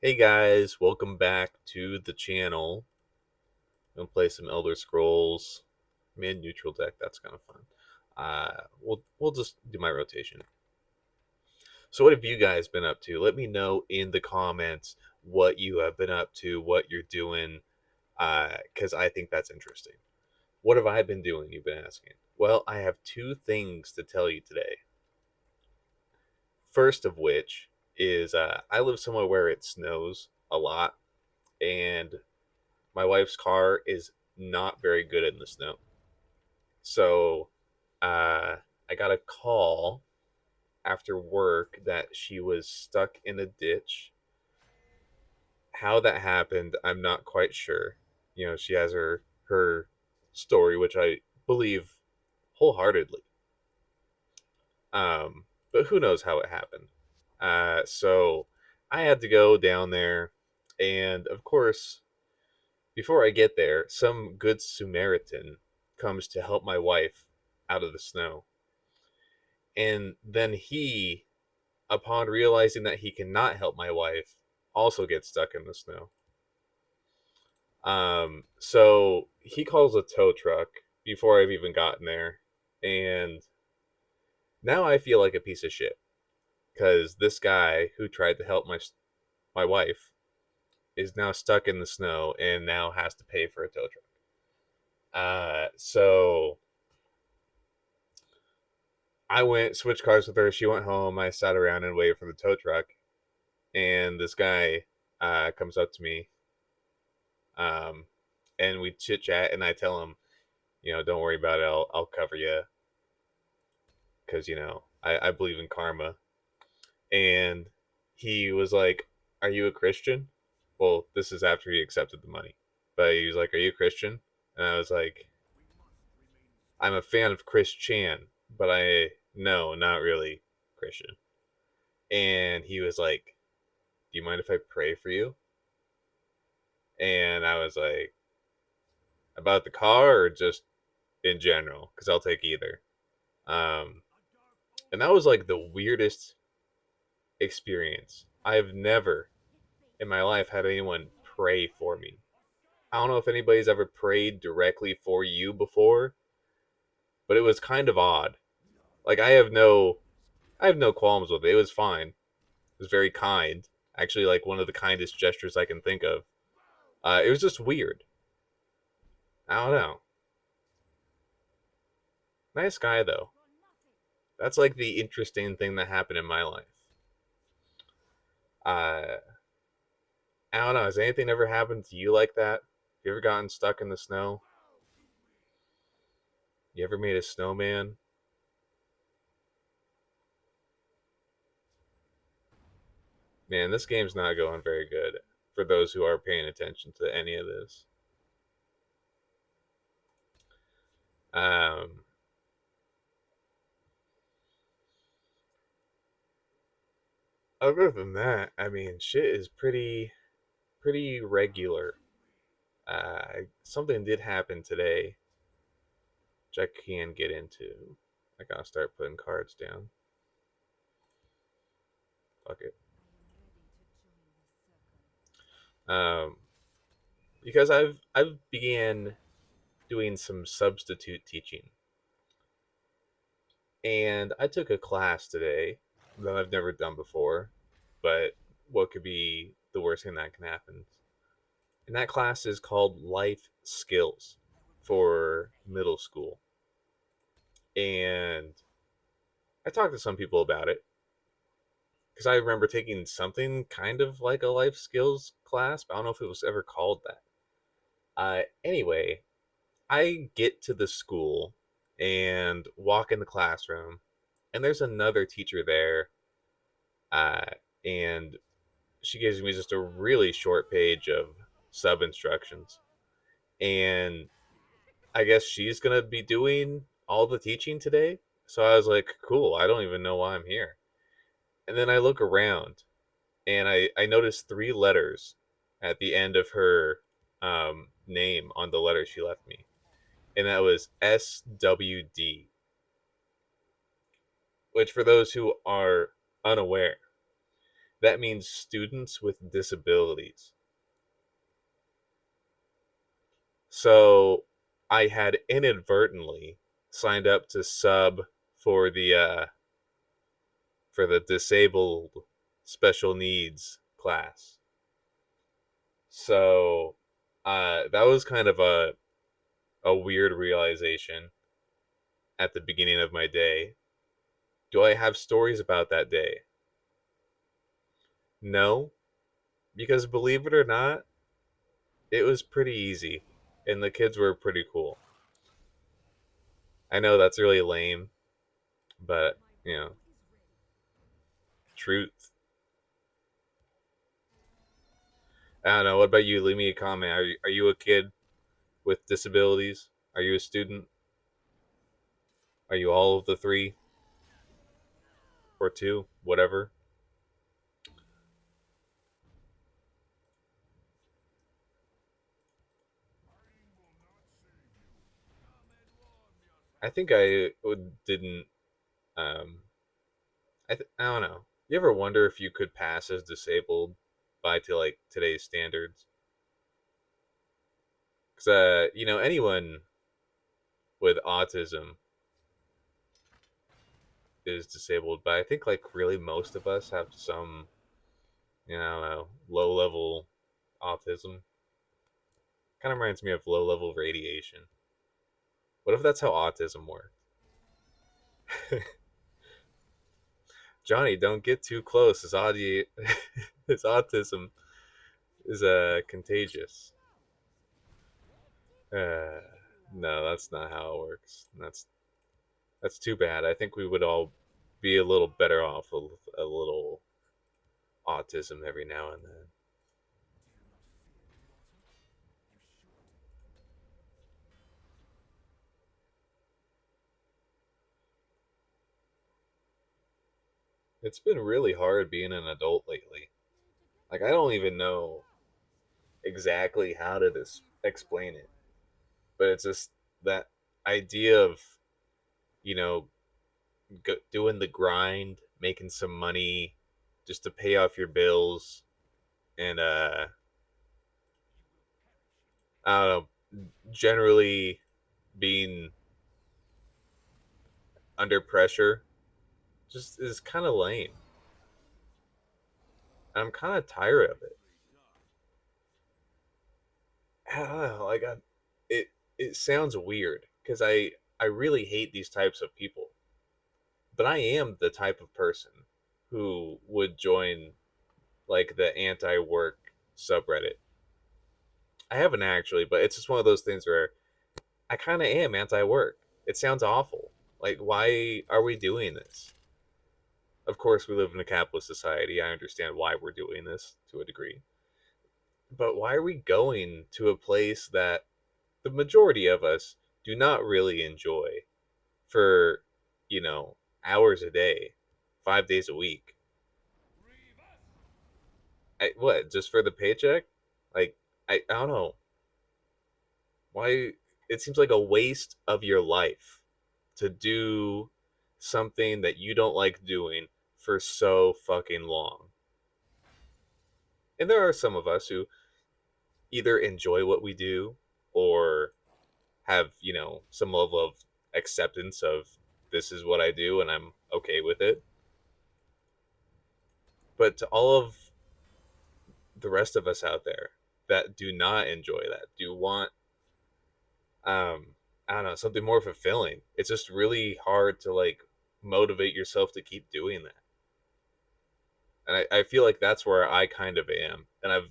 Hey guys, welcome back to the channel. I'm gonna play some Elder Scrolls mid neutral deck. That's kind of fun. We'll just do my rotation. So, what have you guys been up to? Let me know in the comments what you have been up to, what you're doing, because I think that's interesting. What have I been doing? You've been asking. Well, I have two things to tell you today. First of which is I live somewhere where it snows a lot, and my wife's car is not very good in the snow. So I got a call after work that she was stuck in a ditch. How that happened, I'm not quite sure. She has her story, which I believe wholeheartedly. But who knows how it happened? So I had to go down there, and of course, before I get there, some good Samaritan comes to help my wife out of the snow. And then he, upon realizing that he cannot help my wife, also gets stuck in the snow. So he calls a tow truck before I've even gotten there. And now I feel like a piece of shit because this guy who tried to help my wife is now stuck in the snow and now has to pay for a tow truck. So I went switched cars with her. She went home. I sat around and waited for the tow truck, and this guy comes up to me, um, and we chit chat. And I tell him, don't worry about it. I'll cover you because I believe in karma. And he was like, "Are you a Christian?" Well, this is after he accepted the money, but he was like, "Are you a Christian?" And I was like, "I'm a fan of Chris Chan, but no, not really Christian." And he was like, "Do you mind if I pray for you?" And I was like, "About the car or just in general? Because I'll take either." Um, and that was like the weirdest experience. I've never in my life had anyone pray for me. I don't know if anybody's ever prayed directly for you before, but it was kind of odd. Like I have no qualms with it. It was fine. It was very kind. Actually, like one of the kindest gestures I can think of. It was just weird. I don't know. Nice guy though. That's like the interesting thing that happened in my life. Uh, I don't know. Has anything ever happened to you like that? You ever gotten stuck in the snow? You ever made a snowman? Man, this game's not going very good for those who are paying attention to any of this. Um, Other than that, I mean, shit is pretty regular. Something did happen today, which I can get into. I gotta start putting cards down. Fuck it. Um, because I've began doing some substitute teaching, and I took a class today that I've never done before. But what could be the worst thing that can happen? And that class is called Life Skills for middle school. And I talked to some people about it because I remember taking something kind of like a life skills class, but I don't know if it was ever called that. Anyway, I get to the school and walk in the classroom, and there's another teacher there, uh, and she gives me just a really short page of sub instructions. And I guess she's gonna be doing all the teaching today. So I was like, cool, I don't even know why I'm here. And then I look around and I noticed three letters at the end of her name on the letter she left me. And that was SWD, which for those who are unaware, That means students with disabilities. So I had inadvertently signed up to sub for the disabled special needs class. So that was kind of a weird realization at the beginning of my day. Do I have stories about that day? No, because believe it or not, it was pretty easy and the kids were pretty cool. I know that's really lame, but truth. I don't know. What about you? Leave me a comment. Are you a kid with disabilities? Are you a student? Are you all of the three or two? Whatever. I think didn't. Um, I don't know. You ever wonder if you could pass as disabled by to like today's standards? Because anyone with autism is disabled, but I think like really most of us have some, I don't know, low level autism. Kind of reminds me of low level radiation. What if that's how autism works? Johnny, don't get too close. His autism is contagious. Uh, no, that's not how it works. That's too bad. I think we would all be a little better off with a little autism every now and then. It's been really hard being an adult lately. Like I don't even know exactly how to explain it, but it's just that idea of you know doing the grind, making some money just to pay off your bills, and I don't know, generally being under pressure just is kind of lame. I'm kind of tired of it. I don't know, it it sounds weird because I really hate these types of people, but I am the type of person who would join like the anti-work subreddit. I haven't actually, but it's just one of those things where I kind of am anti-work. It sounds awful. Like, why are we doing this? Of course, we live in a capitalist society. I understand why we're doing this to a degree. But why are we going to a place that the majority of us do not really enjoy for, you know, hours a day, 5 days a week? What, just for the paycheck? Like, I don't know. Why? It seems like a waste of your life to do something that you don't like doing for so fucking long. And there are some of us who either enjoy what we do or have, some level of acceptance of this is what I do and I'm okay with it. But to all of the rest of us out there that do not enjoy that, do want um I don't know, something more fulfilling. It's just really hard to like motivate yourself to keep doing that. And I feel like that's where I kind of am. And I've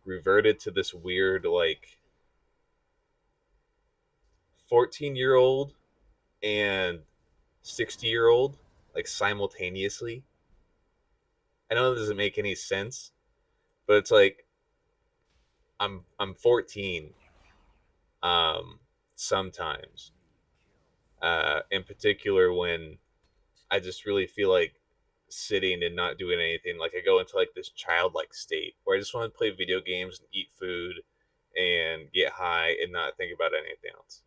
reverted to this weird like 14-year-old and 60-year-old like simultaneously. I know that doesn't make any sense, but it's like I'm 14 um sometimes. In particular when I just really feel like sitting and not doing anything. Like I go into like this childlike state where I just want to play video games and eat food and get high and not think about anything else.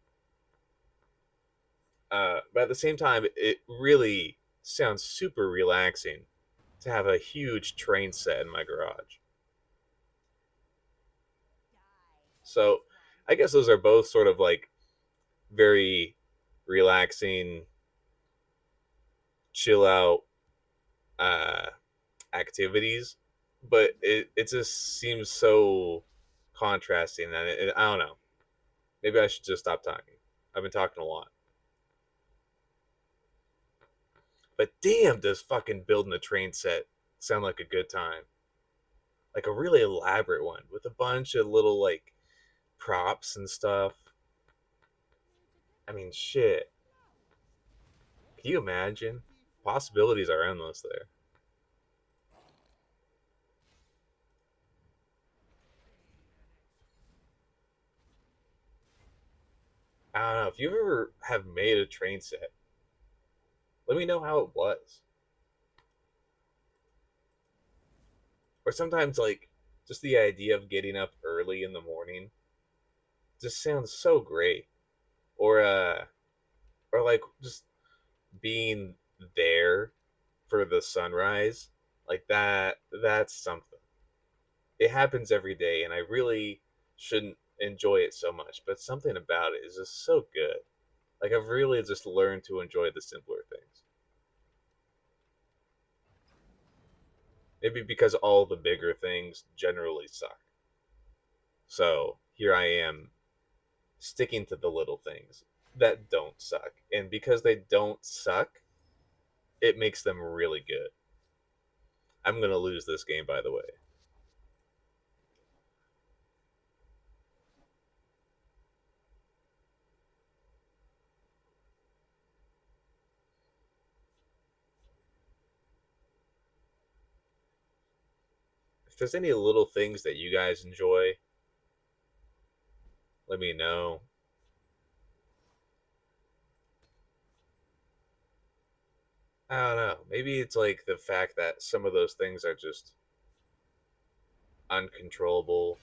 But at the same time, it really sounds super relaxing to have a huge train set in my garage. So I guess those are both sort of like very relaxing, chill out uh, activities, but it just seems so contrasting, and I don't know. Maybe I should just stop talking. I've been talking a lot. But damn, does fucking building a train set sound like a good time? Like a really elaborate one with a bunch of little like props and stuff. I mean, shit. Can you imagine? Possibilities are endless there. I don't know. If you ever have made a train set, let me know how it was. Or sometimes, like, just the idea of getting up early in the morning just sounds so great. Or like just being there for the sunrise, like that's something. It happens every day, and I really shouldn't enjoy it so much, but something about it is just so good. Like I've really just learned to enjoy the simpler things. Maybe because all the bigger things generally suck. So here I am sticking to the little things that don't suck. And because they don't suck, it makes them really good. I'm going to lose this game, by the way. If there's any little things that you guys enjoy, let me know. I don't know. Maybe it's like the fact that some of those things are just uncontrollable,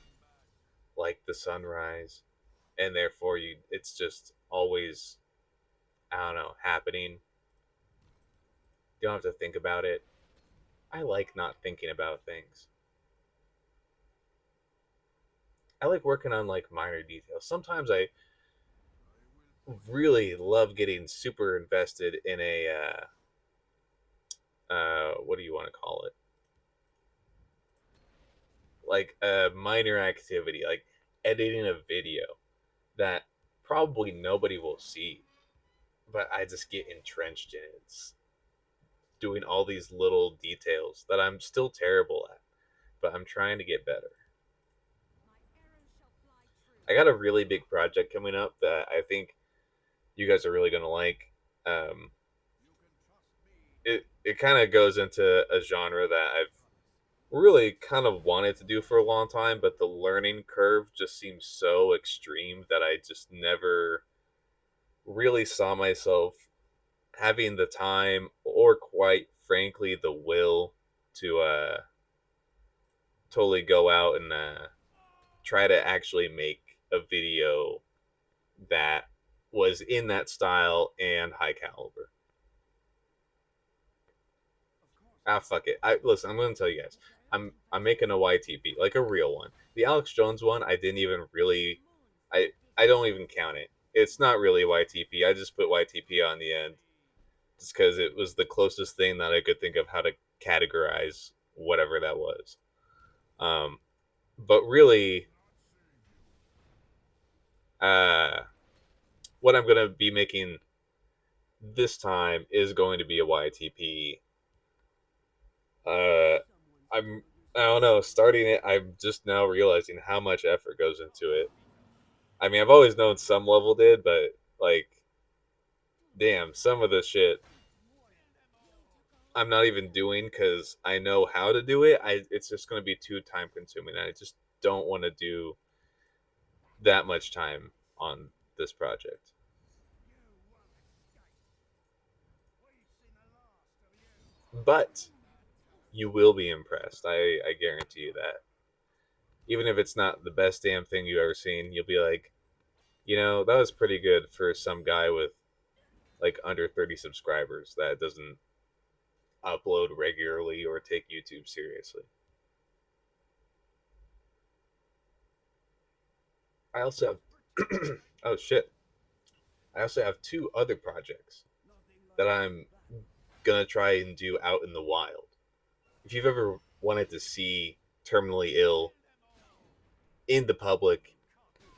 like the sunrise, and therefore it's just always, I don't know, happening. You don't have to think about it. I like not thinking about things. I like working on like minor details. Sometimes I really love getting super invested in a what do you want to call it? Like a minor activity, like editing a video that probably nobody will see, but I just get entrenched in it. It's doing all these little details that I'm still terrible at, but I'm trying to get better. I got a really big project coming up that I think you guys are really gonna like. Um, it kind of goes into a genre that I've really kind of wanted to do for a long time, but the learning curve just seems so extreme that I just never really saw myself having the time or quite frankly the will to totally go out and try to actually make a video that was in that style and high caliber. Ah, fuck it. I listen. I'm gonna tell you guys. I'm making a YTP, like a real one. The Alex Jones one, I didn't even really. I don't even count it. It's not really YTP. I just put YTP on the end just because it was the closest thing that I could think of how to categorize whatever that was. Um, but really, uh, what I'm gonna be making this time is going to be a YTP. Uh, I'm I don't know. Starting it, I'm just now realizing how much effort goes into it. I mean, I've always known some level did, but like, damn, some of the shit I'm not even doing because I know how to do it. It's just going to be too time consuming. I just don't want to do that much time on this project. But you will be impressed. I guarantee you that. Even if it's not the best damn thing you've ever seen, you'll be like, that was pretty good for some guy with like under 30 subscribers. That doesn't upload regularly or take YouTube seriously. I also have oh shit. I also have two other projects that I'm gonna try and do out in the wild. If you've ever wanted to see terminally ill in the public,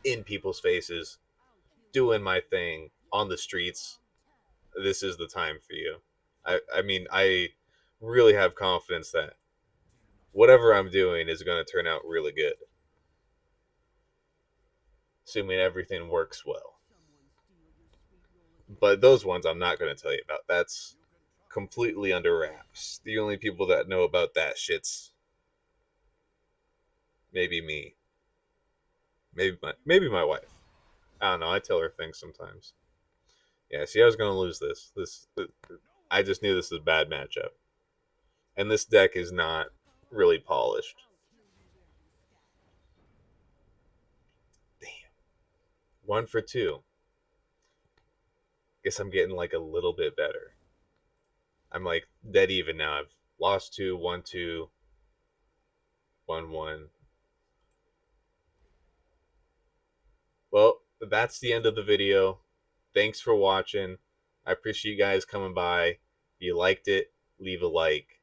in people's faces, doing my thing on the streets, this is the time for you. I mean, I really have confidence that whatever I'm doing is going to turn out really good, assuming everything works well. But those ones I'm not going to tell you about. That's completely under wraps. The only people that know about that shit's maybe me, maybe my wife. I don't know. I tell her things sometimes. Yeah, see, I was going to lose this. I just knew this was a bad matchup, and this deck is not really polished. Damn, 1 for 2. Guess I'm getting like a little bit better. I'm like dead even now. I've lost 2, won 2, won 1. Well, that's the end of the video. Thanks for watching. I appreciate you guys coming by. If you liked it, leave a like.